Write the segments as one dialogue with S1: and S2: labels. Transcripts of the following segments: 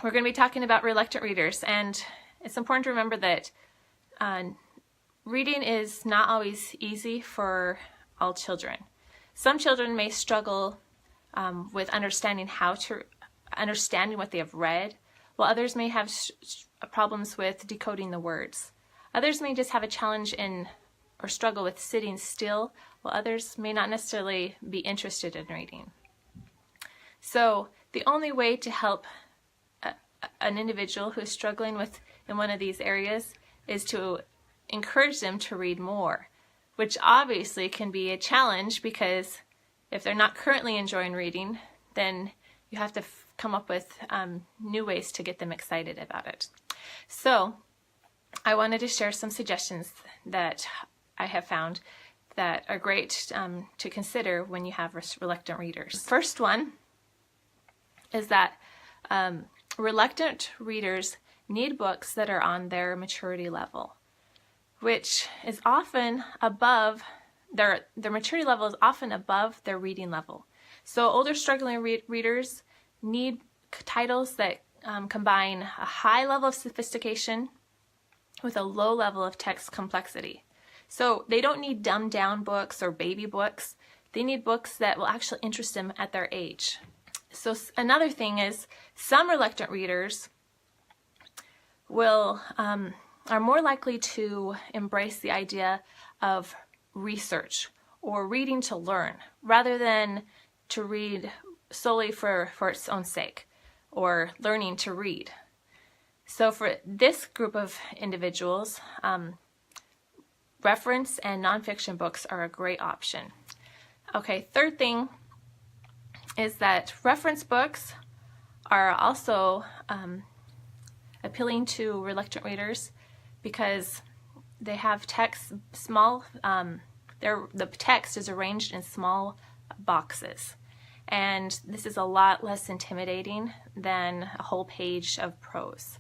S1: we're going to be talking about reluctant readers, and it's important to remember that reading is not always easy for all children. Some children may struggle with understanding what they have read, while others may have problems with decoding the words. Others may just have a challenge or struggle with sitting still, while others may not necessarily be interested in reading. So the only way to help an individual who is struggling in one of these areas is to encourage them to read more, which obviously can be a challenge, because if they're not currently enjoying reading, then you have to come up with new ways to get them excited about it. So I wanted to share some suggestions that I have found that are great to consider when you have reluctant readers. First one is that reluctant readers need books that are on their maturity level, which is often above their maturity level is often above their reading level. So older struggling readers need titles that combine a high level of sophistication with a low level of text complexity. So they don't need dumbed down books or baby books. They need books that will actually interest them at their age. So another thing is, some reluctant readers are more likely to embrace the idea of research or reading to learn, rather than to read solely for its own sake, or learning to read. So for this group of individuals, reference and nonfiction books are a great option. Okay, third thing is that reference books are also appealing to reluctant readers because they have text the text is arranged in small boxes, and this is a lot less intimidating than a whole page of prose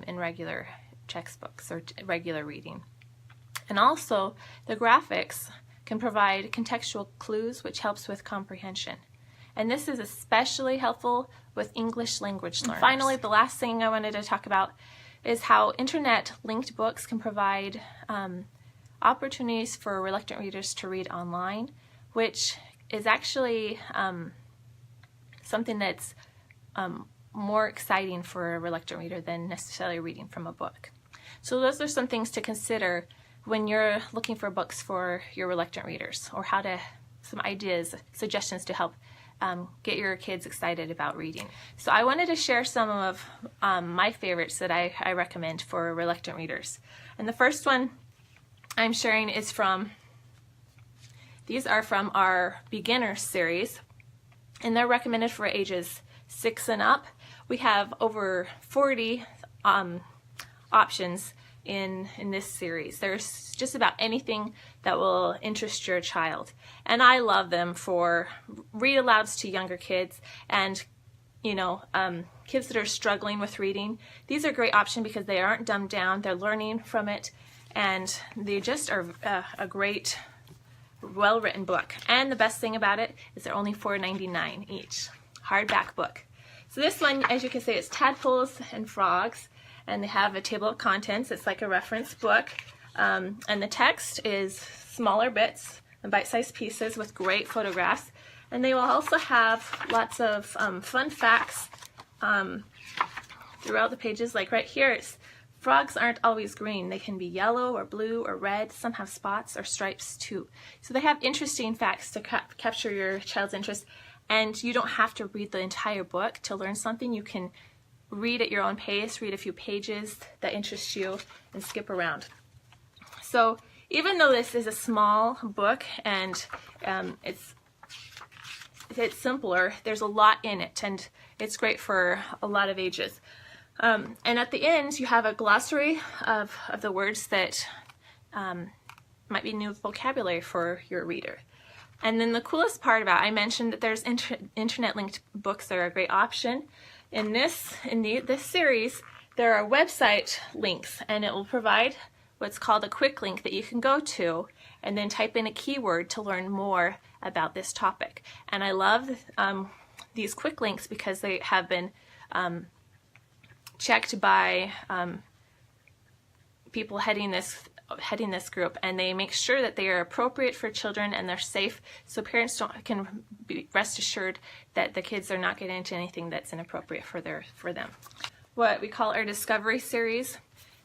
S1: in regular textbooks or regular reading. And also, the graphics can provide contextual clues, which helps with comprehension. And this is especially helpful with English language learners. And finally, the last thing I wanted to talk about is how internet-linked books can provide opportunities for reluctant readers to read online, which is actually something that's more exciting for a reluctant reader than necessarily reading from a book. So those are some things to consider when you're looking for books for your reluctant readers, or some ideas, suggestions to help get your kids excited about reading. So I wanted to share some of my favorites that I recommend for reluctant readers. And the first one I'm sharing is these are from our beginner series, and they're recommended for ages 6 and up. We have over 40 options in this series. There's just about anything that will interest your child, and I love them for read alouds to younger kids and kids that are struggling with reading. These are a great option because they aren't dumbed down, they're learning from it, and they just are a great, well-written book. And the best thing about it is they're only $4.99 each. Hardback book. So this one, as you can see, it's Tadpoles and Frogs, and they have a table of contents. It's like a reference book, and the text is smaller bits and bite-sized pieces with great photographs. And they will also have lots of fun facts throughout the pages. Like right here, frogs aren't always green. They can be yellow or blue or red. Some have spots or stripes too. So they have interesting facts to capture your child's interest. And you don't have to read the entire book to learn something. You can read at your own pace, read a few pages that interest you, and skip around. So even though this is a small book and it's simpler, there's a lot in it, and it's great for a lot of ages. And at the end, you have a glossary of the words that might be new vocabulary for your reader. And then the coolest part about, I mentioned that there's internet-linked books that are a great option. In this series, there are website links, and it will provide what's called a quick link that you can go to and then type in a keyword to learn more about this topic. And I love these quick links because they have been checked by people heading this group, and they make sure that they are appropriate for children and they're safe, so parents can be rest assured that the kids are not getting into anything that's inappropriate for them. What we call our Discovery series,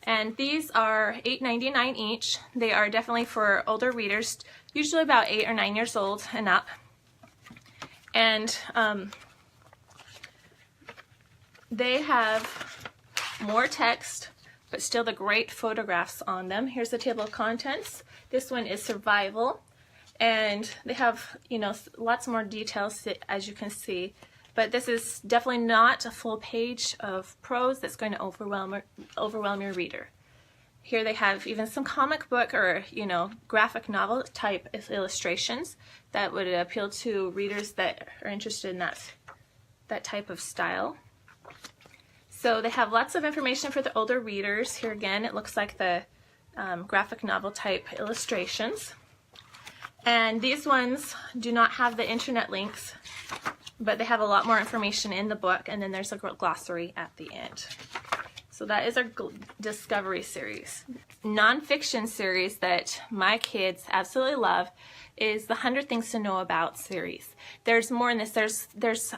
S1: and these are $8.99 each. They are definitely for older readers, usually about 8 or 9 years old and up. And they have more text, but still the great photographs on them. Here's the table of contents. This one is survival, and they have, you know, lots more details, as you can see, but this is definitely not a full page of prose that's going to overwhelm your reader. Here they have even some comic book or, you know, graphic novel type illustrations that would appeal to readers that are interested in that type of style. So they have lots of information for the older readers. Here again, it looks like the graphic novel type illustrations. And these ones do not have the internet links, but they have a lot more information in the book, and then there's a glossary at the end. So that is our Discovery series. Nonfiction series that my kids absolutely love is the 100 Things to Know About series. There's more in this. There's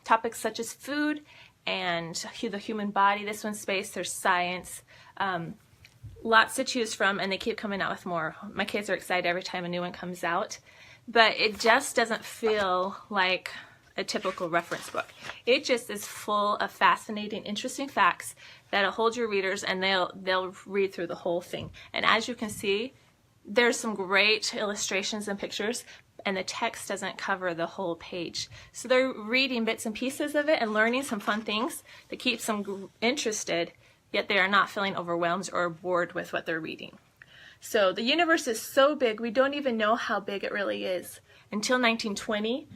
S1: topics such as food and the human body. This one's space. There's science. Lots to choose from, and they keep coming out with more. My kids are excited every time a new one comes out, but it just doesn't feel like a typical reference book. It just is full of fascinating, interesting facts that'll hold your readers, and they'll read through the whole thing. And as you can see, there's some great illustrations and pictures, and the text doesn't cover the whole page. So they're reading bits and pieces of it and learning some fun things that keeps them interested, yet they are not feeling overwhelmed or bored with what they're reading. So the universe is so big, we don't even know how big it really is. Until 1920,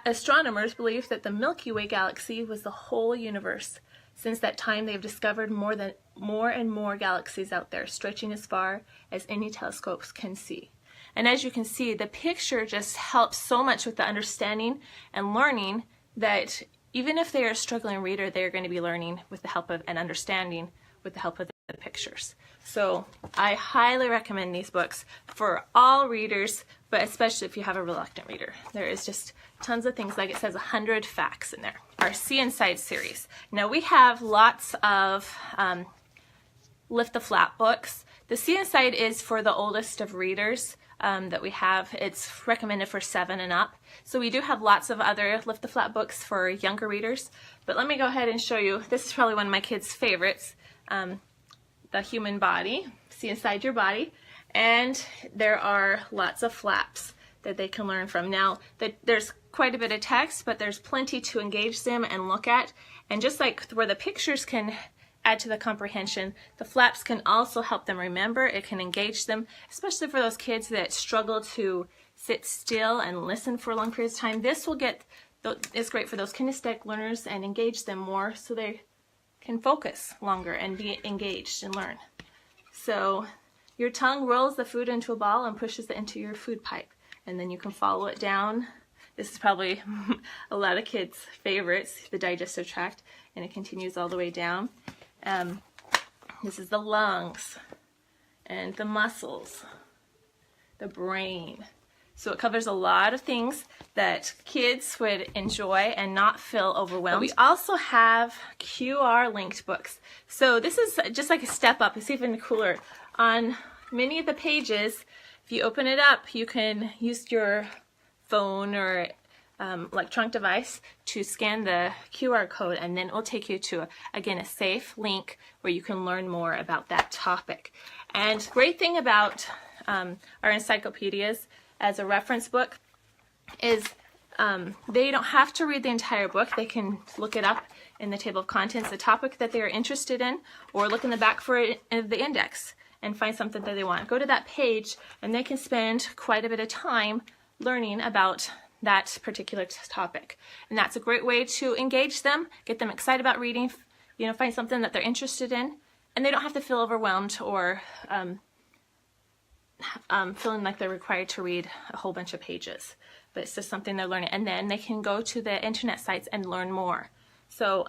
S1: astronomers believed that the Milky Way galaxy was the whole universe. Since that time, they've discovered more and more galaxies out there, stretching as far as any telescopes can see. And as you can see, the picture just helps so much with the understanding and learning that even if they are a struggling reader, they are going to be learning with the help of and understanding with the help of the pictures. So I highly recommend these books for all readers, but especially if you have a reluctant reader. There is just tons of things, like it says 100 facts in there. Our See Inside series. Now we have lots of Lift the Flap books. The See Inside is for the oldest of readers that we have. It's recommended for 7 and up. So we do have lots of other Lift the Flap books for younger readers. But let me go ahead and show you. This is probably one of my kids' favorites. The Human Body. See Inside Your Body. And there are lots of flaps that they can learn from. Now, there's quite a bit of text, but there's plenty to engage them and look at. And just like where the pictures can add to the comprehension, the flaps can also help them remember. It can engage them, especially for those kids that struggle to sit still and listen for long periods of time. This will it's great for those kinesthetic learners and engage them more so they can focus longer and be engaged and learn. So your tongue rolls the food into a ball and pushes it into your food pipe, and then you can follow it down. This is probably a lot of kids' favorites, the digestive tract, and it continues all the way down. This is the lungs and the muscles, the brain. So it covers a lot of things that kids would enjoy and not feel overwhelmed. But we also have QR linked books. So this is just like a step up. It's even cooler. On many of the pages, if you open it up, you can use your phone or electronic device to scan the QR code, and then it will take you to, again, a safe link where you can learn more about that topic. And great thing about our encyclopedias as a reference book is they don't have to read the entire book. They can look it up in the table of contents, the topic that they are interested in, or look in the back for the index and find something that they want. Go to that page, and they can spend quite a bit of time learning about that particular topic. And that's a great way to engage them, get them excited about reading, find something that they're interested in, and they don't have to feel overwhelmed or feeling like they're required to read a whole bunch of pages. But it's just something they're learning. And then they can go to the internet sites and learn more. So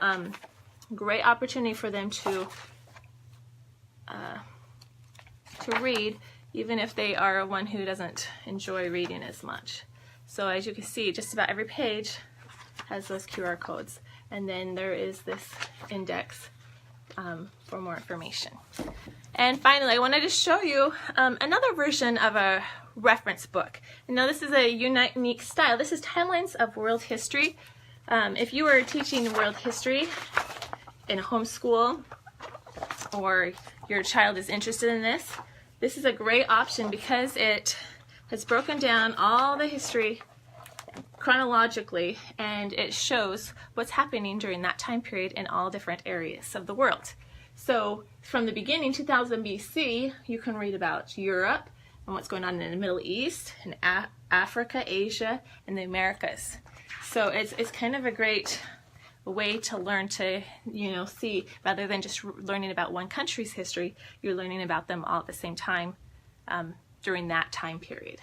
S1: great opportunity for them to read, even if they are one who doesn't enjoy reading as much. So as you can see, just about every page has those QR codes. And then there is this index for more information. And finally, I wanted to show you another version of a reference book. Now this is a unique style. This is Timelines of World History. If you are teaching world history in a homeschool, or your child is interested in this, this is a great option because it has broken down all the history chronologically, and it shows what's happening during that time period in all different areas of the world. So from the beginning, 2000 BC, you can read about Europe and what's going on in the Middle East, and Africa, Asia, and the Americas. So it's kind of a great way to learn to, see, rather than just learning about one country's history, you're learning about them all at the same time during that time period.